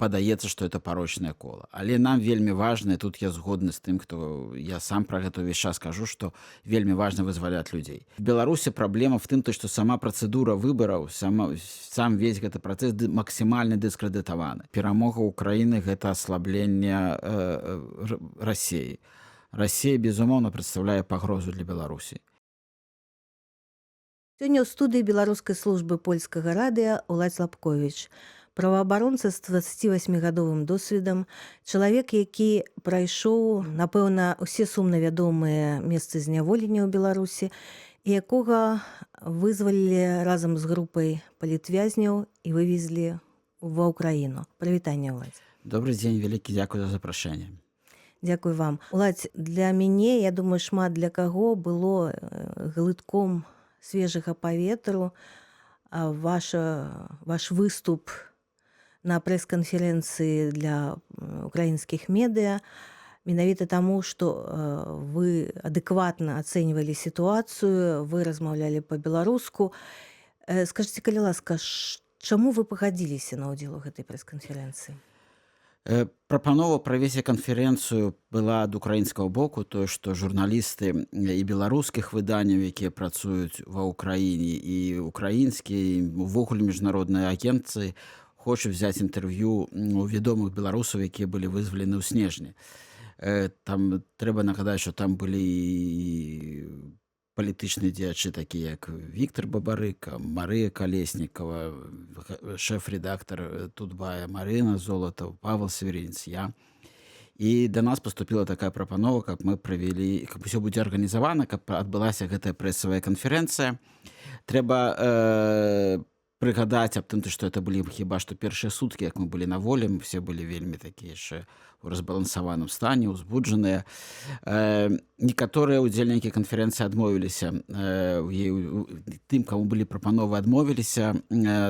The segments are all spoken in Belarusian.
падаецца, што это парочнае кола. Але нам вельмі важна, тут я згодны з тым, хто я сам пра гэта ўвесь час кажу, што вельмі важна вызваляць людзей. В Беларусі праблема в тым, што сама працэдура выбараў, сам весь гэты працэс максімальна дыскрэдытаваны. Перамога Украіны гэта аслабленне Расіі. Расія, безумоўна, прадстаўляе пагрозу для Беларусі. Сёння ў студыі беларускай службы польскага радыё Уладзь Лапковіч. Праваабаронца з 28гадовым досведам, чалавек, які прайшоў, напэўна, усе сумна вядомыя месцы зняволення ў Беларусі, і якога вызвалілі разам з групай палітвязняў і вывезлі ва ўкраіну. Прывітанне, Уладзь. Добры дзень, вялікі дзякуй за запрашэнне. Дзякуй вам. Уладзь, для мяне, я думаю, шмат для каго было глытком свежага паветру ваш выступ на прэс-канферэнцыі для украінскіх медыа, менавіта таму, што вы адэкватна ацэньвалі сітуацыю, вы размаўлялі па-беларуску. Скажыце, калі ласка, чаму вы пагадзіліся на ўдзел у гэтай прэс-канферэнцыі? Прапанова правесці канферэнцыю была ад украінскага боку, тое, што журналісты і беларускіх выданняў, якія працуюць ва ўкраіне, і украінскія, і ўвогуле міжнародныя агенцыі хочуць взяць інтэрв'ю у вядомых беларусаў, якія былі вызвалены ў снежні. Там трэба нагадаць, што там былі палітычныя дзеячы, такія як Віктор Бабарыка, Марыя Калеснікава, шэф-рэдактар Тутбая Марына Золатаў, Павел Северинец, я. І да нас паступіла такая прапанова, каб мы правялі, каб усё будзе арганізавана, каб адбылася гэтая прэсавая канферэнцыя. Трэба прыгадаць аб тым, што это былі хіба што першыя суткі, як мы былі на волі, мы все былі вельмі такія яшчэ у разбалансаваным стане, узбуджаныя. Некаторыя ўдзельнікі канферэнцыі адмовіліся, тым, каму былі прапановы, адмовіліся,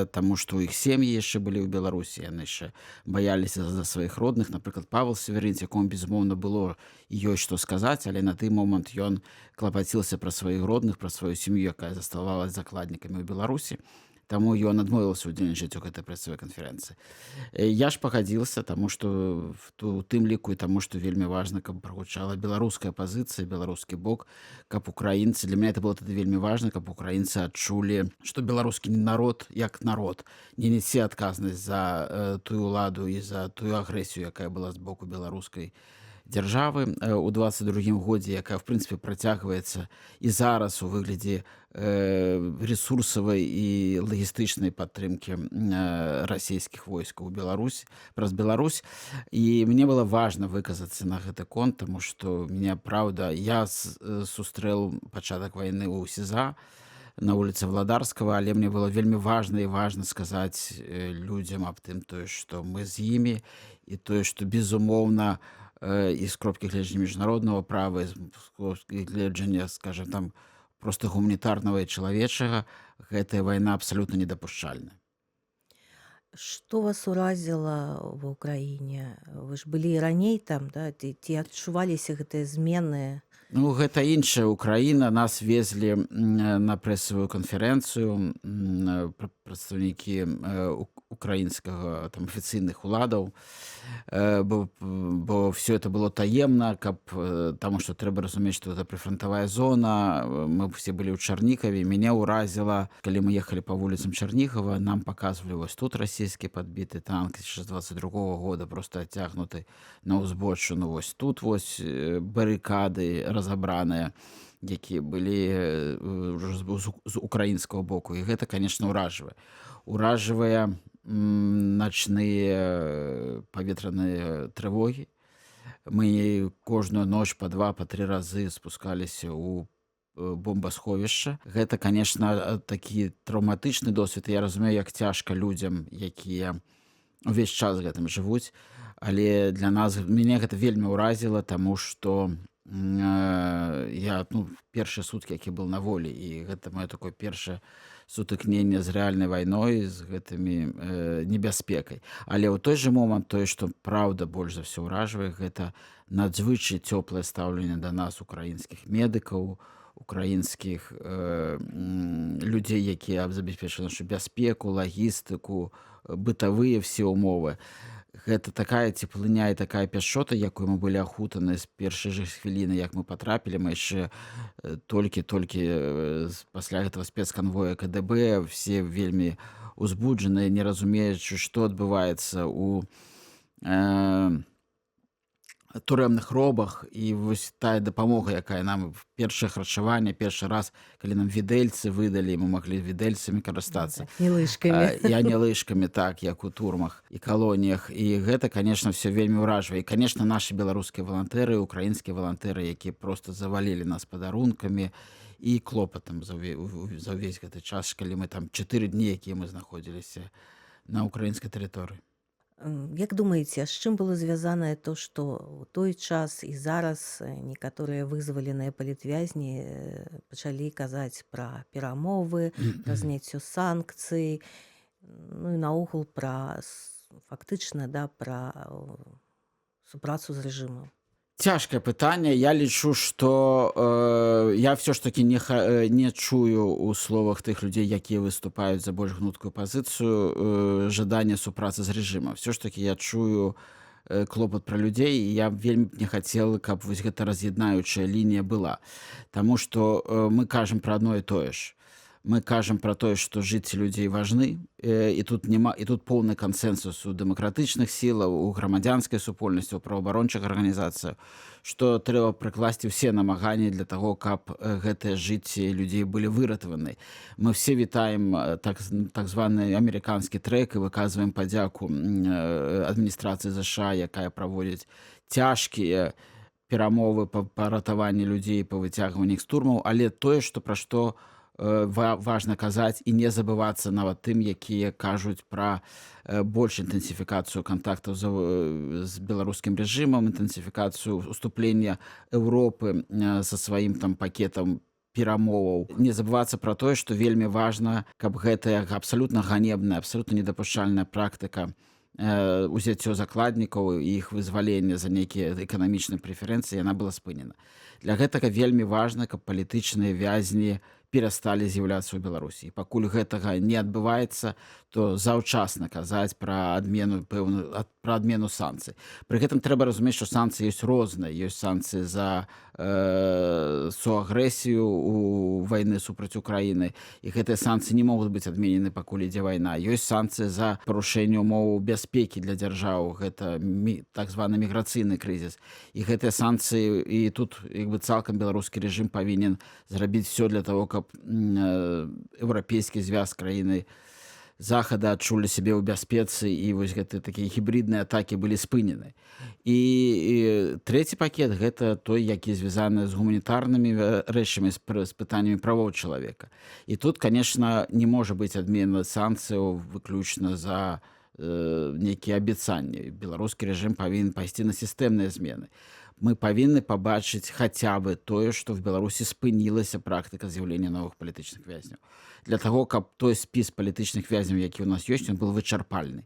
таму што ў іх сем'і яшчэ былі ў Беларусі, яны яшчэ баяліся за сваіх родных. Напрыклад, Павел Северинец, якому, безумоўна, было ёсць што сказаць, але на той момант ён клапаціўся пра сваіх родных, пра сваю сям'ю, якая заставалася закладнікамі ў Беларусі. Таму ён адмовіўся ўдзельнічаць у гэтай прэсавай канферэнцыі. Я ж пагадзілася, таму што у тым ліку і таму, што вельмі важна, каб прагучала беларуская пазіцыя, беларускі бок, каб украінцы, для мяне это было тады вельмі важна, каб украінцы адчулі, што беларускі народ, як народ, не нясе адказнасць за тую ўладу і за тую агрэсію, якая была з боку беларускай дзяржавы у 22-м годзе, якая, в прынцыпе, працягваецца і зараз у выглядзе ресурсавай і лагістычнай падтрымкі расійскіх войскаў праз Беларусь. І мне было важна выказацца на гэты конт, таму што мне, праўда, я сустрэў пачатак вайны ў СІЗА на вуліцы Владарскага, але мне было вельмі важна і важна сказаць людзям аб тым, тое, што мы з імі, і тое, што, безумоўна, і з кропкі гледжання міжнароднага права, і з кропкі гледжання, скажем, там, проста гуманітарнага і чалавечага, гэтая вайна абсалютна недапушчальная. Што вас уразіла ва ўкраіне? Вы ж былі і раней там, да? Ці адчуваліся гэтыя змены? Ну, гэта іншая Украіна. Нас везлі на прэсавую канферэнцыю прадстаўнікі украінскага там афіцыйных уладаў, бо все это было таемна, таму што трэба разумець, што гэта прыфрантавая зона. Мы все былі ў Чарнікаве. Мяне ўразіла, калі мы ехалі па вуліцам Чарнігава, нам паказвалі вось тут расійскі падбіты танк 22-го года, просто адцягнуты на ўзбочшу. Ну вось тут вось барыкады разабраныя, якія былі з украінскага боку. І гэта, конечно, уражвае начныя паветраныя трывогі. Мы кожную ноч па 2-3 разы спускаліся ў бомбасховішча. Гэта, конечно, такі траўматычны досвед. Я разумею, як цяжка людзям, якія увесь час гэтым жывуць, але для нас, мяне гэта вельмі ўразіла, таму што я першыя суткі, які был на волі, і гэта маё такое першае сутыкненне з рэальнай вайной, з гэтымі небяспекай. Але ў той же момант тое, што праўда больш за ўсё ўражвае, гэта надзвычай цёплае стаўленне да нас украінскіх медыкаў, украінскіх людзей, якія забяспечваюць нашу бяспеку, лагістыку, бытавыя все ўмовы. Гэта такая цеплыня і такая пяшчота, якой мы былі ахутаны з першай жа хвіліны, як мы патрапілі. Мы яшчэ толькі пасля гэтага спецканвоя КДБ все вельмі узбуджаныя, не разумеючы, што адбываецца ў турэмных робах. І вось тая дапамога, якая нам першае харчаванне, першы раз, калі нам відэльцы выдалі, мы маглі відэльцамі карыстацца. Не лыжкамі. Я не лыжкамі, так, як у турмах і калоніях. І гэта, конечно, все вельмі ўражвае. І, конечно, нашы беларускія валантэры, украінскія валантэры, якія просто завалілі нас падарункамі і клопатам за ўвесь гэты час, калі мы там 4 дні, якія мы знаходзіліся на украінскай тэрыторыі. Як думаеце, а з чым было звязанае то, што ў той час і зараз некаторыя вызваленыя палітвязні пачалі казаць пра перамовы, пра зняццё санкцый, ну і наогул фактычна, да, пра супрацу з рэжымам? Цяжкае пытанне. Я лічу, што я ўсё ж такі не чую ў словах тых людзей, якія выступаюць за больш гнуткую пазіцыю, жаданне супрацы з рэжымам. Всё ж такі я чую клопат пра людзей, і я вельмі б не хацела, каб вось гэта раз'яднаючая лінія была. Таму што мы кажам пра адно і тое ж. Мы кажам пра тое, што жыцці людзей важны, і тут поўны кансэнсус у дэмакратычных сілаў, у грамадзянскай супольнасці, у праваабарончых арганізацыях, што трэба прыкласці ўсе намаганні для таго, каб гэтыя жыцці людзей былі выратаваны. Мы все вітаем так званы амерыканскі трэк і выказваем падзяку адміністрацыі ЗША, якая праводзіць цяжкія перамовы па ратаванні людзей, па выцягванні іх з турмаў, але тое, пра што важна казаць і не забывацца нават тым, якія кажуць пра больш інтэнсіфікацыю кантактаў з беларускім рэжымам, інтэнсіфікацыю уступлення Еўропы са сваім там пакетам перамоваў. Не забывацца пра тое, што вельмі важна, каб гэтая абсалютна ганебная, абсалютна недапушчальная практыка узяццё закладнікаў і іх вызвалення за нейкія эканамічныя прэферэнцыі, яна была спынена. Для гэтага вельмі важна, каб палітычныя вязні перасталі з'яўляцца ў Беларусі. Пакуль гэтага не адбываецца, то заўчасна казаць пра адмену санкцый. Пры гэтым трэба разумець, што санкцыі ёсць розныя. Ёсць санкцыі за суагрэсію ў вайны супраць Украіны, і гэтыя санкцыі не могуць быць адменены, пакуль ідзе вайна. Ёсць санкцыі за парушэнне ўмоваў бяспекі для дзяржаў, гэта так званы міграцыйны крызіс. І гэтыя санкцыі, і тут цалкам беларускі рэжым павінен зрабіць все для того, каб еўрапейскі звяз краіны захада адчулі сябе ў бяспецы, і вось гэтыя такія гібридныя атакі былі спынены. І трэці пакет — гэта той, які звязаны з гуманітарнымі рэчамі, з пытаннямі правоў чалавека. І тут, конечно, не можа быць адмена санкцыяў выключна за нейкія абяцанні. Беларускі рэжым павінен пайсці на сістэмныя змены. Мы павінны пабачыць хаця бы тое, што в Беларусі спынілася практыка з'яўлення новых палітычных вязняў. Для таго, каб той спіс палітычных вязняў, які ў нас ёсць, ён быў вычарпальны.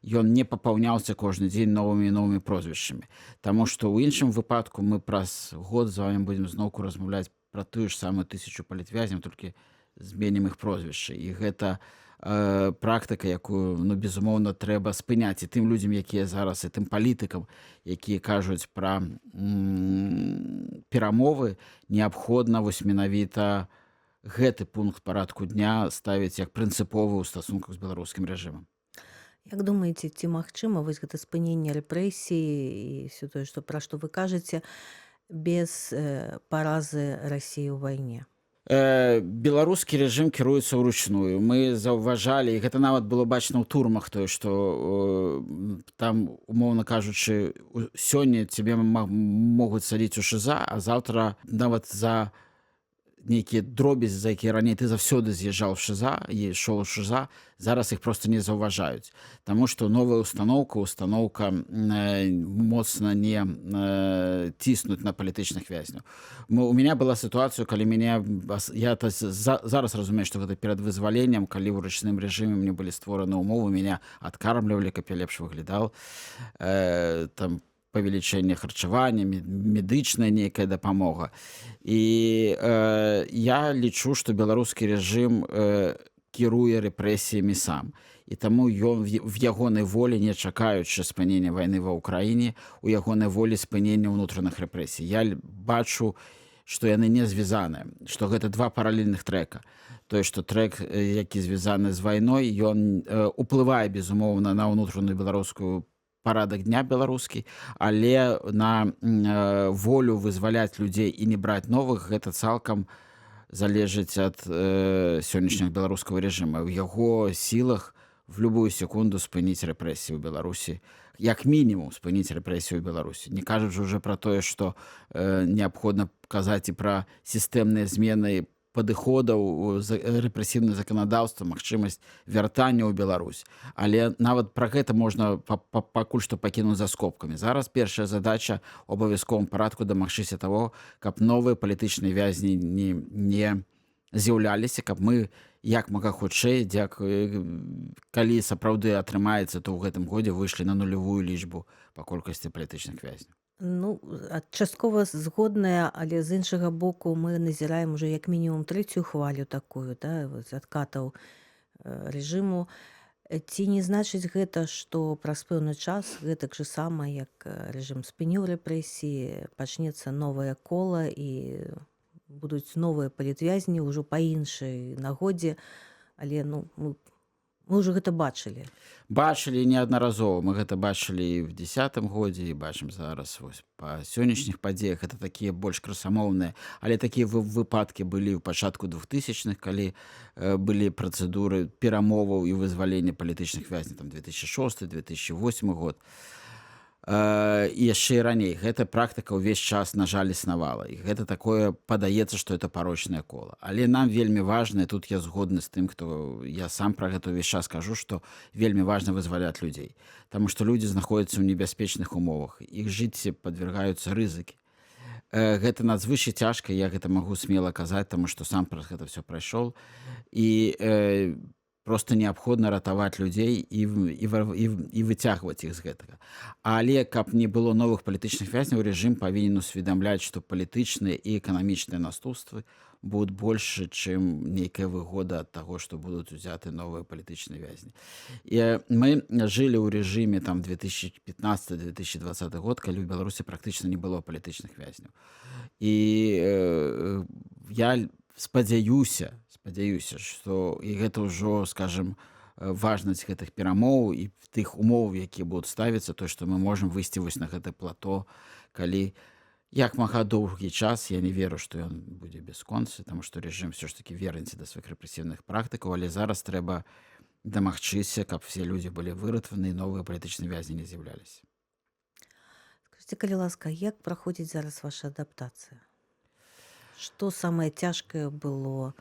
Ён не папаўняўся кожны дзень новымі і новымі прозвішчамі. Таму што ў іншым выпадку мы праз год з вамі будзем зноўку размаўляць пра тую ж самую 1000 палітвязняў, толькі зменім іх прозвішчы. І гэта практыка, якую, безумоўна, трэба спыняць і тым людзям, якія зараз, і тым палітыкам, якія кажуць пра перамовы, неабходна вось менавіта гэты пункт парадку дня ставіць як прынцыповы ў стасунках з беларускім рэжымам. Як думаеце, ці магчыма вось гэта спыненне рэпрэсій і ўсё тое, пра што вы кажаце, без паразы Расіі ў вайне? Беларускі рэжым кіруецца ўручную. Мы заўважалі, і гэта нават было бачна ў турмах, тое, што там, умоўна кажучы, сёння цябе могуць садзіць у ШИЗА, а заўтра нават за нейкія дробязі, за якія раней ты заўсёды з'язджаў в ШИЗА і ішоў у ШИЗА, зараз іх проста не заўважаюць. Таму што новая устаноўка моцна не ціснуць на палітычных вязняў. У мяне была сітуацыя, калі я зараз разумею, што гэта перад вызваленнем, калі ў ручным рэжыме мне былі створаны ўмовы, мяне адкармлівалі, каб я лепш выглядаў, там павелічэнне харчавання, медычная нейкая дапамога. І я лічу, што беларускі рэжым кіруе рэпрэсіямі сам. І таму ён в ягонай волі, не чакаючы спынення вайны ва ўкраіне, у ягонай волі спынення ўнутраных рэпрэсій. Я бачу, што яны не звязаныя, што гэта два паралельных трэка. Тое, што трэк, які звязаны з вайной, ён уплывае, безумоўна, на ўнутраную беларускую парадак дня беларускі, але на волю вызваляць людзей і не браць новых, гэта цалкам залежыць ад сённяшняга беларускага рэжыма. В яго сілах в любую секунду спыніць рэпрэсіі ў Беларусі, як мінімум спыніць рэпрэсію ў Беларусі. Не кажучы ўжо пра тое, што неабходна казаць і пра сістэмныя змены падыходаў, рэпрэсіўнае заканадаўства, магчымасць вяртання ў Беларусь. Але нават пра гэта можна пакуль што пакінуць за скобкамі. Зараз першая задача ў абавязковым парадку дамагчыся таго, каб новыя палітычныя вязні не з'яўляліся, каб мы як мага хутчэй, калі сапраўды атрымаецца, то ў гэтым годзе выйшлі на нулявую лічбу па колькасці палітычных вязняў. Ну, часткова згодная, але з іншага боку мы назіраем уже як мінімум трэцюю хвалю такую, да, з адкатаў рэжыму. Ці не значыць гэта, што праз пэўны час гэтак жа сама, як рэжым спыніў рэпрэсіі, пачнецца новае кола і будуць новыя палітвязні ўжо па іншай нагодзе, але мы ўжо гэта бачылі. Бачылі неаднаразова. Мы гэта бачылі і в 10-м годзе, і бачым зараз па сённяшніх падзеях. Гэта такія больш красамоўныя, але такія выпадкі былі ў пачатку 2000-х, калі былі працэдуры перамоваў і вызвалення палітычных вязняў, там 2006-2008 год. І яшчэ і раней. Гэта практыка ўвесь час, на жаль, існавала. І гэта такое, падаецца, што это парочнае кола. Але нам вельмі важна, тут я згодны з тым, хто я сам пра гэта ўвесь час кажу, што вельмі важна вызваляць людзей. Таму што людзі знаходзяцца ў небяспечных умовах. Іх жыцці падвяргаюцца рызыкі. Гэта надзвычай цяжка, я гэта магу смела казаць, таму што сам праз гэта ўсё прайшоў. І просто неабходна ратаваць людзей і выцягваць іх з гэтага. Але каб не было новых палітычных вязняў, рэжым павінен усведамляць, што палітычныя і эканамічныя наступствы будуць больш, чым нейкая выгода ад таго, што будуць узяты новыя палітычныя вязні. І мы жылі ў рэжыме там 2015-2020 год, калі ў Беларусі практычна не было палітычных вязняў. І я спадзяюся, што і гэта ўжо, скажем, важнасць гэтых перамоў і тых умоў, якія будуць ставіцца, то, што мы можам выйсці вось на гэта плато, калі як мага доўгі час, я не веру, што ён будзе бясконцы, таму што рэжым все ж таки вернецца да сваіх рэпрэсіўных практыкаў, але зараз трэба дамагчыся, каб все людзі былі выратаваны і новыя палітычныя вязні не з'яўляліся. Скажыце, калі ласка, як праходзіць зараз ваша адаптацыя? Што самае цяжкае было?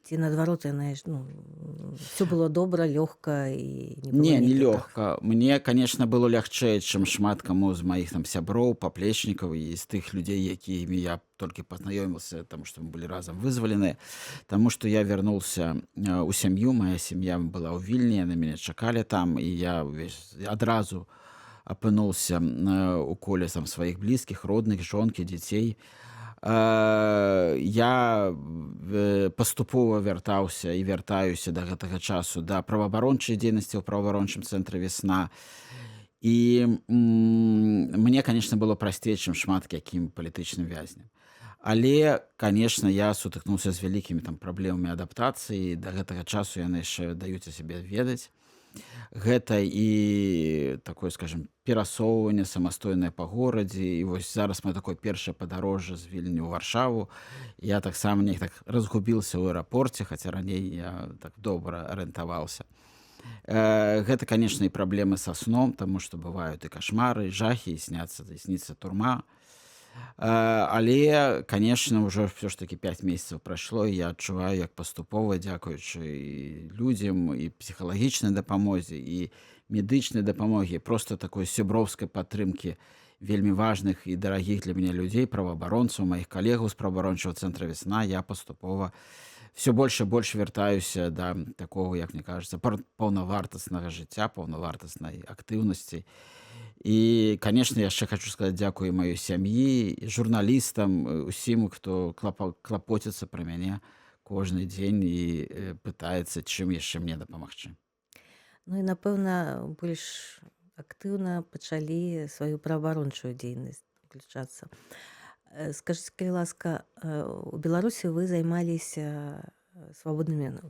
Ці наадварот, все было добра, лёгка і не было Не нейкіх лёгка. Мне, конечно, было лягчэй, чым шмат каму з маіх там сяброў, паплечнікаў і з тых людзей, якімі я толькі пазнаёміўся, таму што мы былі разам вызваленыя. Таму што я вярнуўся ў сям'ю, мая сям'я была ў Вільні, яны мяне чакалі там, і я адразу апынуўся у коле сваіх блізкіх, родных, жонкі, дзяцей. Я паступова вяртаўся і вяртаюся да гэтага часу да праваабарончай дзейнасці ў праваабарончым цэнтры «Весна». І мне, конечно, было прасцей, чым шмат якім палітычным вязням. Але, конечно, я сутыкнуўся з вялікімі праблемамі адаптацыі, да гэтага часу яны яшчэ даюць о сябе ведаць. Гэта і такое, скажем, перасоўванне самастойнае па горадзе. І вось зараз мы такое першае падарожжа з Вільні ў Варшаву. Я таксама неяк так разгубіўся ў аэрапорце, хаця раней я так добра арыентаваўся. Гэта, конечно, і праблемы са сном, таму што бываюць і кашмары, і жахі, і сніцца турма. Але, конечно, ўжо все ж таки 5 месяцаў прайшло, і я адчуваю, як паступова, дзякуючы і людзям, і псіхалагічнай дапамозе, і медычнай дапамогі, проста такой сяброўскай падтрымкі вельмі важных і дарагіх для мяне людзей, праваабаронцаў, маіх калегаў з праваабарончага цэнтра «Весна», я паступова все больш і больш вяртаюся да такого, як мне кажется, паўнавартаснага жыцця, паўнавартаснай актыўнасці. І, конечно, яшчэ хочу сказаць дзякуй маёй сям'і, журналістам, усім, хто клапоціцца пра мяне кожны дзень і пытаецца чым яшчэ мне дапамагчы. Ну і напэўна, больш актыўна пачалі сваю праваабарончую дзейнасць уключацца. Скажыце, калі ласка, у Беларусі вы займаліся свабоднымі,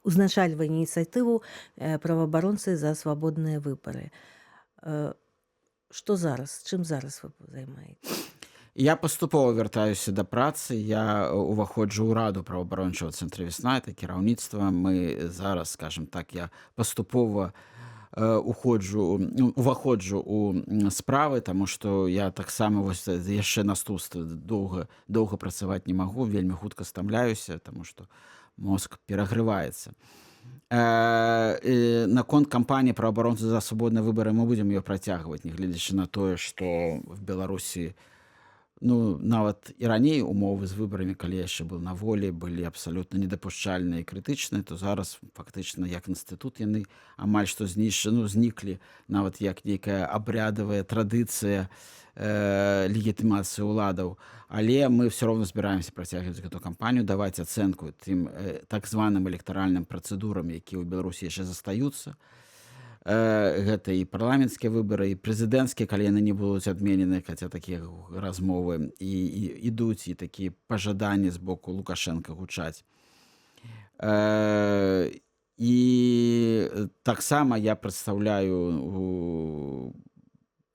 узначальвалі ініцыятыву праваабаронцы за свабодныя выбары. Што зараз? Чым зараз вы займаецеся? Я паступова вяртаюся да працы. Я уваходжу ў раду праваабарончага цэнтра «Весна», это кіраўніцтва. Мы зараз, скажем так, я паступова уваходжу ў справы, таму што я таксама яшчэ наступства доўга працаваць не магу, вельмі хутка стамляюся, таму што мозг перагрываецца. Наконт кампаніі праваабаронцы за свабодныя выбары мы будзем ее працягваць, нягледзячы на тое, што в Беларусі нават і раней умовы з выбарамі, калі я яшчэ быў на волі, былі абсалютна недапушчальныя і крытычныя, то зараз фактычна як інстытут яны амаль што зніклі, нават як нейкая абрядавая традыцыя легітымацыі ўладаў. Але мы ўсё роўна збіраемся працягваць гэту кампанію, даваць ацэнку тым так званым электаральным працэдурам, якія ў Беларусі яшчэ застаюцца. Гэта і парламенцкія выбары, і прэзідэнцкія, калі яны не будуць адменены, хаця такія размовы і ідуць, і такія пажаданні з боку Лукашэнка гучаць. І таксама я прадстаўляю у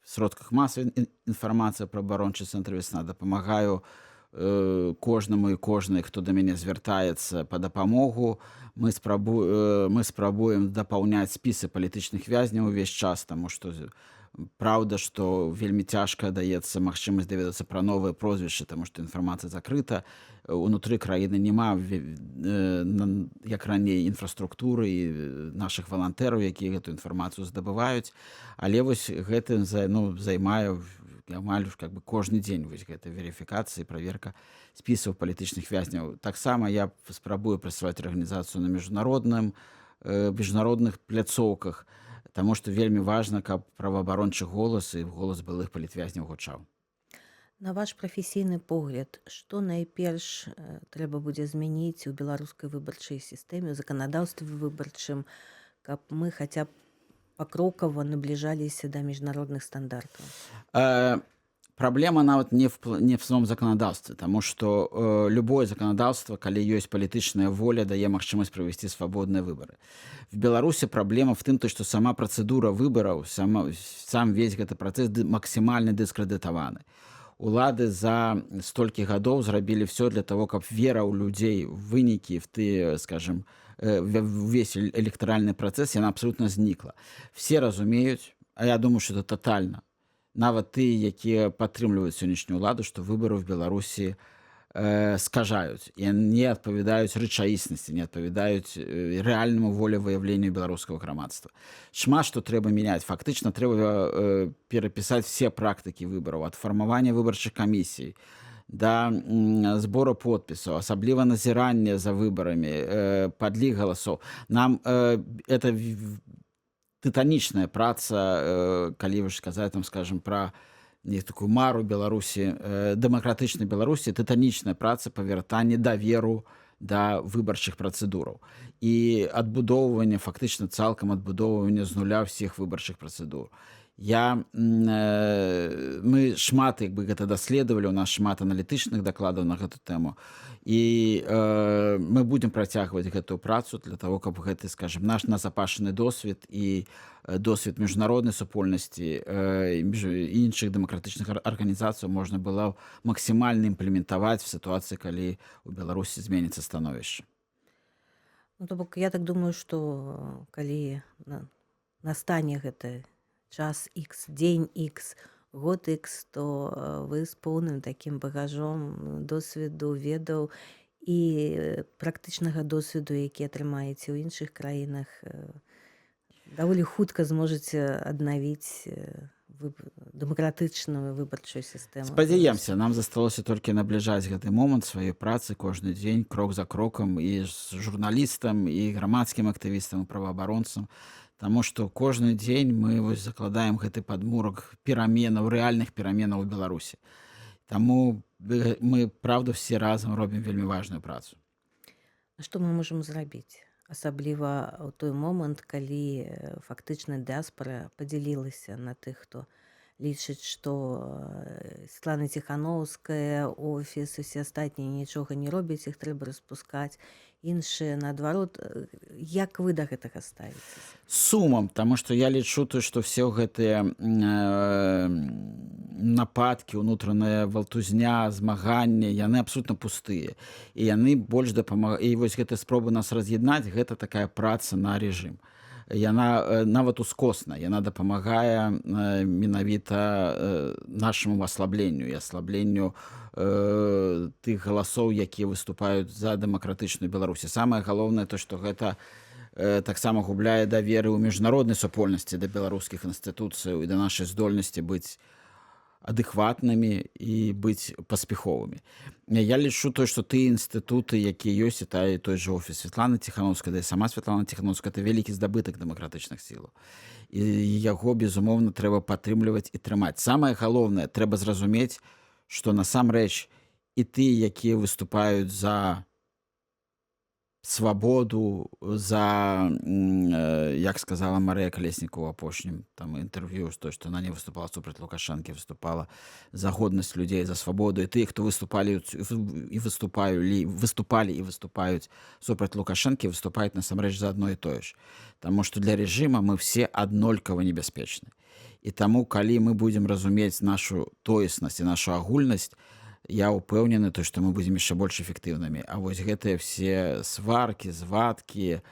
сродках масавай інфармацыі пра абарончы цэнтр «Весна», дапамагаю кожнаму і кожнай, хто да мяне звяртаецца па дапамогу. Мы спрабуем дапаўняць спісы палітычных вязняў увесь час, таму што праўда, што вельмі цяжка даецца магчымасць даведацца пра новыя прозвішчы, таму што інфармацыя закрыта. Унутры краіны няма, як раней, інфраструктуры і нашых валантэраў, якія гэту інфармацыю здабываюць. Але вось гэтым займаю амаль кожны дзень гэта верыфікацыя і праверка спісаў палітычных вязняў. Таксама я спрабую працаваць арганізацыю на міжнародных пляцоўках, таму што вельмі важна, каб праваабарончы голас і голас былых палітвязняў гучаў. На ваш прафесійны погляд, што найперш трэба будзе змяніць у беларускай выбарчай сістэме, у заканадаўстве выбарчым, каб мы хаця б пакрокава набліжаліся да міжнародных стандартаў? Праблема нават не в самом законодаўстве, таму што любое заканадаўства, калі ёсць палітычная воля, дае магчымасць правесці свабодныя выбары. В Беларусі праблема в тым, што сама працэдура выбараў, сам весь гэты працэс максімальна дыскрэдытаваны. Улады за столькі гадоў зрабілі ўсё для того, каб вера ў людзей, вынікі в ты, скажем, увесь электаральны працэс, яна абсолютна знікла. Все разумеюць, а я думаю, што это тотальна, нават тыя, якія падтрымліваюць сённяшнюю ўладу, што выбары ў Беларусі скажаюць і не адпавядаюць рэчаіснасці, не адпавядаюць рэальнаму волевыяўленню беларускага грамадства. Шмат што трэба мяняць. Фактычна трэба перапісаць все практыкі выбараў, ад фармавання выбарчых камісій да збору подпісаў, асабліва назірання за выбарамі, падлік галасоў. Нам это тытанічная праца, калі вы ж казаць, скажем, пра такую мару Беларусі, дэмакратычнай Беларусі, тытанічная праца па вяртанні даверу да выбарчых працэдураў і адбудоўвання, фактычна цалкам адбудоўвання з нуля ўсіх выбарчых працэдур. Мы шмат гэта даследавалі, у нас шмат аналітычных дакладаў на гэту тэму, і мы будзем працягваць гэтую працу для того, каб гэты, скажем, наш назапашаны досвед і досвед міжнароднай супольнасці і іншых дэмакратычных арганізацый можна было максімальна імплементаваць в сітуацыі, калі у Беларусі зменіцца становішча. То бок, я так думаю, што калі настане гэты час X, дзень X, год X, то вы з поўным такім багажом досведу, ведаў і практычнага досведу, які атрымаеце ў іншых краінах, даволі хутка зможаце аднавіць дэмакратычную выбарчую сістэму. Спадзяемся, нам засталося толькі набліжаць гэты момант сваёй працы кожны дзень, крок за крокам, і з журналістам, і грамадскім актывістам, і праваабаронцам. Таму што кожны дзень мы закладаем гэты падмурак пераменаў, рэальных пераменаў у Беларусі. Таму мы, правда, все разам робім вельмі важную працу. Што мы можам зрабіць? Асабліва ў той момант, калі фактычна дыаспара падзялілася на тых, хто лічыць, што Светлана Ціханаўская, офіс і ўсе астатнія нічога не робяць, іх трэба распускаць. Іншыя, наадварот, як вы да гэтага ставіцеся? Сумам, таму што я лічу то, што все гэтыя нападкі, унутраная валтузня, змаганне, яны абсолютна пустыя. І яны больш дапамагаюць. І вось гэтая спроба нас раз'яднаць, гэта такая праца на рэжым. Яна нават ускосна, яна дапамагае менавіта нашаму аслабленню і аслабленню тых галасоў, якія выступаюць за дэмакратычную Беларусі. Самае галоўнае то, што гэта таксама губляе даверы ў міжнароднай супольнасці да беларускіх інстытуцыяў і да нашай здольнасці быць адэкватнымі і быць паспяховымі. Я лічу то, што тыя інстытуты, якія ёсць, і той жа офіс Светланы Ціханаўскай, да і сама Светлана Ціханаўская, это вялікі здабытак дэмакратычных сілаў. І яго, безумоўна, трэба падтрымліваць і трымаць. Самае галоўнае, трэба зразумець, што насамрэч і тыя, якія выступаюць за свабоду, за, як сказала Марыя Калеснікова ў апошнім там інтэрв'ю, што яна не выступала супраць Лукашэнкі, выступала за годнасць людзей, за свабоду. І тыя, хто выступалі і выступаюць супраць Лукашэнкі, выступаюць насамрэч за адно і тое ж. Таму што для рэжыма мы все аднолькава небяспечны. І таму, калі мы будзем разумець нашу тоеснасць і нашу агульнасць, я ўпэўнены, што мы будзем яшчэ больш эфектыўнымі. А вось гэтыя все сваркі, звадкі,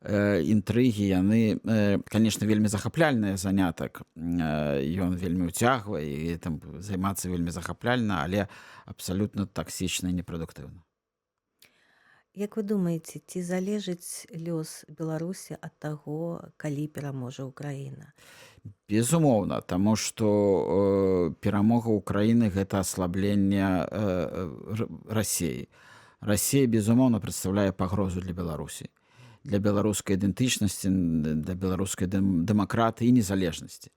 інтрыгі, яны, канешне, вельмі захапляльны занятак. Ён вельмі ўцягвае, і там займацца вельмі захапляльна, але абсалютна таксічна і непрадуктыўна. Як вы думаеце, ці залежыць лёс Беларусі ад таго, калі пераможа Ўкраіна? Безумоўна, таму што перамога ўкраіны гэта аслабленне Расіі. Расія, безумоўна, прадстаўляе пагрозу для Беларусі, для беларускай ідэнтычнасці, для беларускай дэмакратыі і незалежнасці.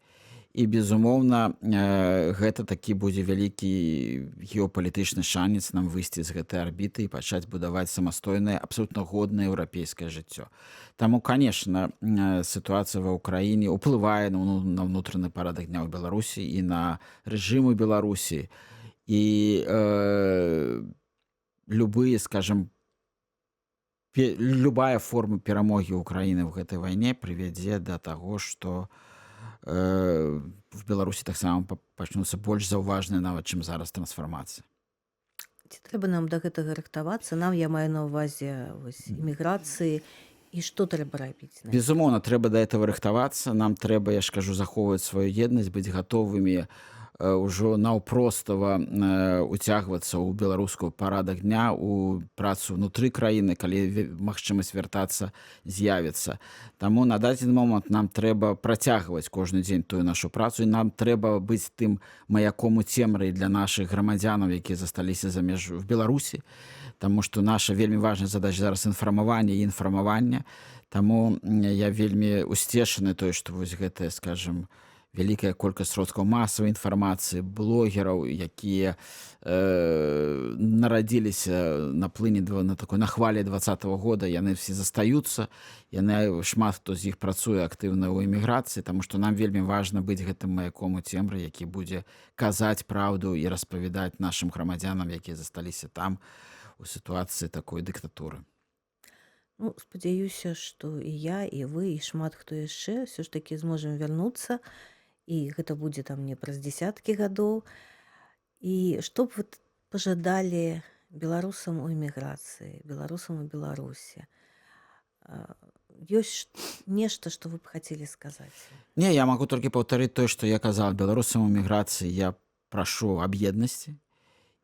І, безумоўна, гэта такі будзе вялікі геапалітычны шанец нам выйсці з гэтай арбіты і пачаць будаваць самастойнае, абсолютна годнае еўрапейскае жыццё. Таму, канешне, сітуацыя ва ўкраіне ўплывае на ўнутраны парадак дня ў Беларусі і на рэжым у Беларусі. І любая форма перамогі ўкраіны ў гэтай вайне прывядзе да таго, што в Беларусі таксама пачнуцца больш заўважныя нават, чым зараз трансфармацыя. Ці трэба нам да гэтага рыхтавацца? Нам, я маю на ўвазе іміграцыі, і што трэба рабіць? Безумоўна, трэба да этого рыхтавацца. Нам трэба, я ж кажу, захоўваць сваю еднасць, быць гатовымі ўжо наўпростава уцягвацца ў беларускую парадак дня, у працу ўнутры краіны, калі магчымасць вяртацца з'явіцца. Таму на дадзены момант нам трэба працягваць кожны дзень тую нашу працу, і нам трэба быць тым маяком у цемры для нашых грамадзянаў, якія засталіся за межу в Беларусі. Таму што наша вельмі важная задача зараз інфармаванне і інфармавання. Таму я вельмі усцешаны той, што вось гэтая, скажем, вялікая колькасць сродкаў масавай інфармацыі, блогераў, якія нарадзіліся на плыні на хвалі 2020 года, яны все застаюцца, шмат хто з іх працуе актыўна ў эміграцыі, таму што нам вельмі важна быць гэтым маяком у цемры, які будзе казаць праўду і распавядаць нашым грамадзянам, якія засталіся там у сітуацыі такой дыктатуры. Ну, спадзяюся, што і я, і вы, і шмат хто яшчэ ўсё ж такі зможам вярнуцца, і гэта будзе там не праз дзесяткі гадоў. І што б вы пажадалі беларусам у эміграцыі, беларусам у Беларусі? Ёсць нешта, што вы б хацелі сказаць? Не, я магу толькі паўтарыць тое, што я казаў. Беларусам у эміграцыі я прашу аб еднасці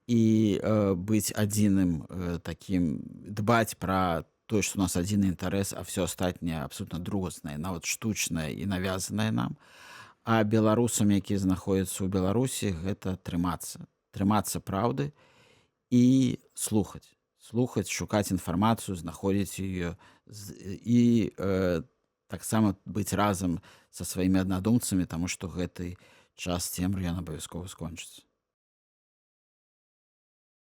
і быць адзіным такім, дбаць пра тое, што у нас адзіны інтарэс, а все астатняе абсолютна другаснае, нават штучнае і навязанае нам. А беларусам, якія знаходзяцца ў Беларусі, гэта трымацца праўды і слухаць, шукаць інфармацыю, знаходзіць яе і таксама быць разам са сваімі аднадумцамі, таму што гэты час цемры ён абавязкова скончыцца.